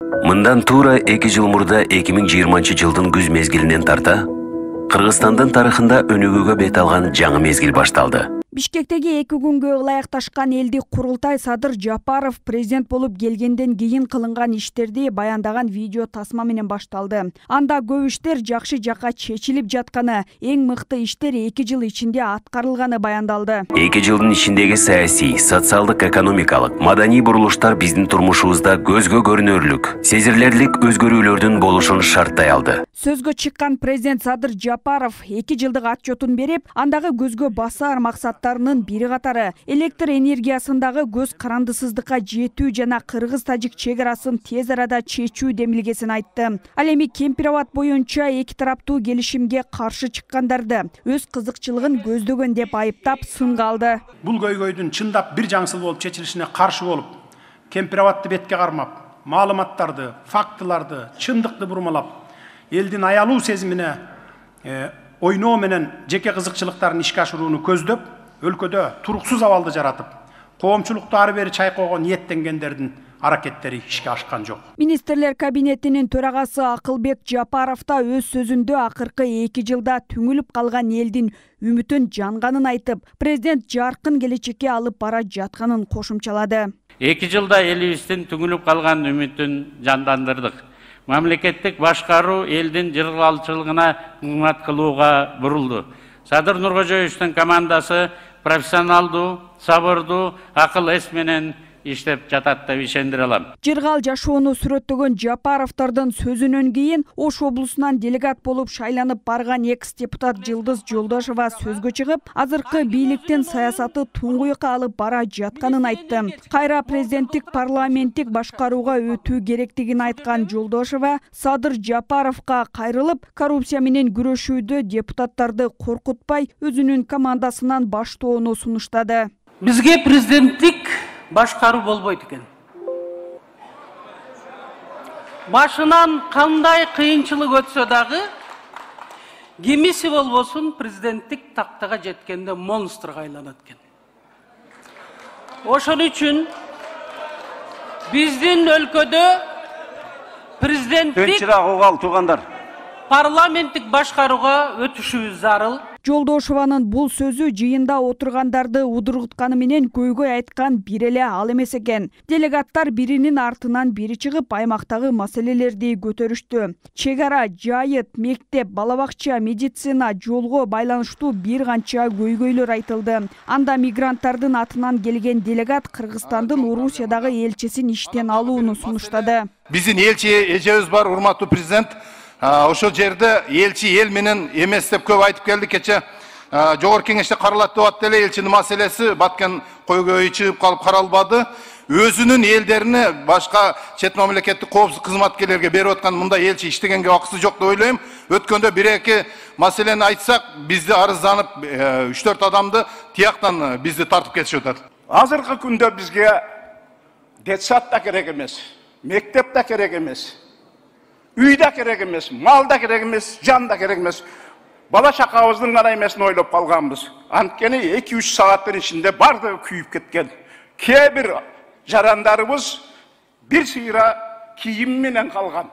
Мындан туура 2 жыл мурда 2020-жылдын күз мезгилинен тарта Кыргызстандын тарыхында өнүгүүгө бет алган жаңы мезгил башталды. Бишкектеги 2 күнгө ылайыкташкан элдик курултай Садыр Жапаров президент болуп келгенден кийин кылынган иштерди баяндаган видео тасма менен башталды. Анда көп иштер жакшы жакка чечилип жатканы, эң мыкты иштер 2 жыл ичинде аткарылганы баяндалды. 2 жылдын ичиндеги саясий, социалдык, экономикалык, маданий бурулуштар биздин турмушубузда көзгө көрүнөрлүк, сезирлерлик өзгөрүүлөрдүн болушун шарттай алды. Сөзгө чыккан президент Садыр Жапаров 2 жылдык отчетун берип, андагы көзгө басар максаттарынын бири катары электр энергиясындагы көз карандысыздыкка жетүү жана кыргыз-тажик чегарасын тез арада чечүү демилгесин айтты. Ал эми Кемпир-Абад боюнча эки тараптуу келишимге каршы чыккандарды өз кызыкчылыгын көздөгөн деп айыптап сынга алды. Бул көйгөйдүн чындап бир жаңсыл болуп чечилишине каршы болуп, Кемпир-Абадты бетке кармап, маалыматтарды, фактыларды, чындыкты бурмалап, элдин аялуу сезимине ойноо менен жеке кызыкчылыктарын ишке ашырууну көздөп, өлкөдө туруксуз абалды жаратып, коомчулукту ары бери чайкоого ниеттенгендердин аракеттери ишке ашкан жок. Министрлер кабинетинин төрагасы Акылбек Жапаров да өз сөзүндө акыркы 2 жылда түңүлүп калган элдин үмүтүн жанганын айтып, президент жаркын келечекке алып бара жатканын кошумчалады. 2 жылда элибиздин түңүлүп калган үмүтүн жандандырдык. Мамлекеттик башкаруу элдин жыргалчылыгына кызмат кылууга бурулду. Садыр Нуркожоевичтин командасы профессионалдуу, сабырдуу, акыл эс менен иштеп жатат деп ишендире алам. Жыргал жашоону сүрөттөгөн Жапаровдордун сөзүнөн кийин Ош облусунан делегат болуп шайланып барган экс-депутат Жылдыз Жолдошова сөзгө чыгып, азыркы бийликтин саясаты туңгуйукка алып бара жатканын айтты. Кайра президенттик парламенттик башкарууга өтүү керектигин айткан Жолдошова Садыр Жапаровго кайрылып, коррупция менен күрөшүүдө депутаттарды коркутпай, өзүнүн командасынан баштоону сунуштады. Бизге президенттик башкаруу болбойт экен. Башынан кандай кыйынчылык өтсө дагы, кимиси болбосун президенттик тактага жеткенде монстрга айланат экен. Ошон үчүн биздин өлкөдө президенттик парламенттик башкарууга өтүшүбүз зарыл. Жолдошованын бул сөзү жыйында отургандарды удургутканы менен көйгөй айткан бир эле ал эмес экен. Делегаттар биринин артынан бири чыгып, аймактагы маселелерди көтөрүштү. Чегара, жайыт, мектеп, бала бакча, медицина, жолго байланыштуу бир канча көйгөйлөр айтылды. Анда мигранттардын атынан келген делегат Кыргызстандын Орусиядагы элчисин иштен алууну сунуштады. Биздин элчи эжебиз бар, урматтуу президент. Ошол жерде элчи эл менен эмес деп көп айтып келди. Кече жогорку кеңеште каралат деп атты эле, элчинин маселеси баткен көйгөйү чыгып калып каралбады. Өзүнүн элдерине башка чет мамлекеттик коопсуздук кызматкерлерге берип аткан мындай элчи иштегенге акысы жок деп ойлойм. Өткөндө 1-2 маселени айтсак, бизди арызданып 3-4 адамды тияктан бизди тартып кетишип атат. Азыркы күндө бизге детсад да керек эмес, мектеп да керек эмес. Үй да керек эмес, мал да керек эмес, жан да керек эмес. Бала чакабыздын гана эмесин ойлоп калганбыз. Анткени 2-3 сааттын ичинде бардыгы күйүп кеткен. Кээ бир жарандарыбыз бир сыйра кийим менен калган.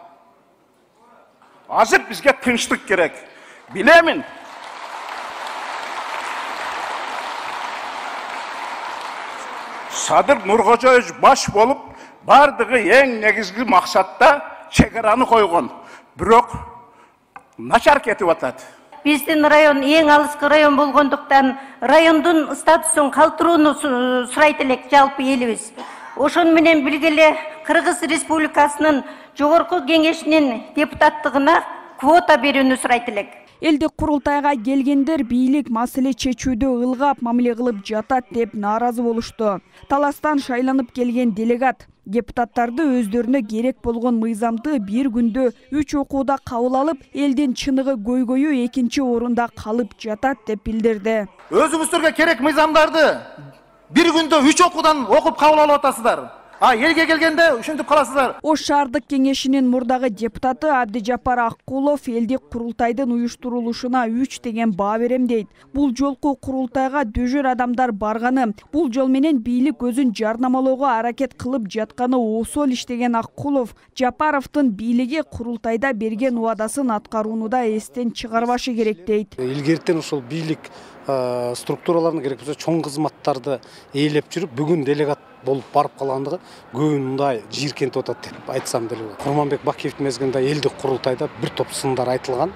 Азыр бизге тынчтык керек. Билемин. Садыр Нуркожоевич баш болуп, бардыгы эң негизги максатта чегараны койгон. Бирок начар кетип атат. Биздин район эң алыскы район болгондуктан райондун статусун калтырууну сурайт элек жалпы элибиз. Ошон менен бирге эле Кыргыз Республикасынын жогорку кеңешинин депутаттыгына квота берүүнү сурайт элек. Элдик курултайга келгендер бийлик маселе чечүүдө ылгап мамиле кылып жатат деп нааразы болушту. Таластан шайланып келген делегат депутаттарды өздөрүнө керек болгон мыйзамды бир күндө 3 окууда кабыл алып, элдин чыныгы көйгөйү 2-нчи орунда калып жатат деп билдирди. Өзүңүздөргө керек мыйзамдарды бир күндө 3 окуудан окуп кабыл алып атасыздар. Элге келгенде ушинтип каласыздар. Ош шаардык кеңешинин мурдагы депутаты Абдижапар Аккулов элдик курултайдын уюштурулушуна 3 деген баа берем дейт. Бул жолку курултайга дөжөр адамдар барганы, бул жол менен бийлик өзүн жарнамалоого аракет кылып жатканы осол иштеген Аккулов Жапаровдун бийлиги курултайда берген убадасын аткарууну да эстен чыгарбашы керек дейт. Илгертен ошол бийлик структураларына керек болсо чоң кызматтарды ээлеп жүрүп, бүгүн делегат болуп барып калгандыгы көбүн мындай жийиркентип атат деп айтсам деле болот. Курманбек Бакиевдин мезгилинде элдик курултайда бир топ сындар айтылган.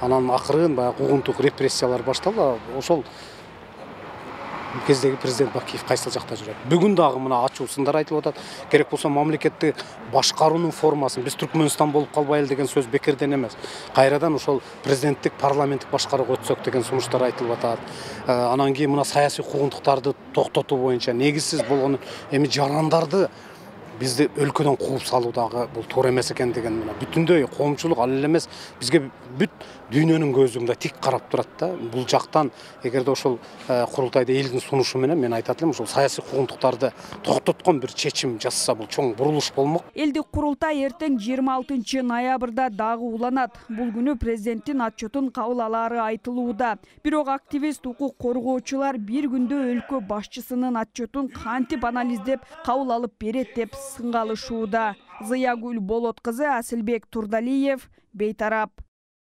Анан акырын баягы куугунтук репрессиялар башталды. Ошол кездеги президент Бакиев кайсыл жакта жүрөт. Бүгүн дагы мына ачуу сындар айтылып атат. Керек болсо мамлекеттик башкаруунун формасын биз Түркмөнстан болуп калбайлы деген сөз бекерден эмес. Кайрадан ошол президенттик парламенттик башкарууга өтсөк деген сунуштар айтылып атат. Анан кийин мына саясий куугунтуктарды токтотуу боюнча негизсиз болгон эми жарандарды бизди өлкөдөн кууп салуу дагы бул туура эмес экен деген мына бүтүндөй коомчулук ал эле эмес бизге бүт дүйнөнүн көзү мындай тик карап турат да. Бул жактан эгерде ошол курултайда элдин сунушу менен мен айтат элем ошол саясий куугунтуктарды токтоткон бир чечим жасаса бул чоң бурулуш болмок. Элдик курултай эртең 26 ноябрда дагы уланат. Бул күнү президенттин отчетун кабыл алаары айтылууда. Бирок активист укук коргоочулар бир күндө өлкө башчысынын отчетун кантип анализдеп кабыл алып берет деп сынга алышууда. Зыягүл Болот кызы, Асилбек Турдалиев, Бейтарап.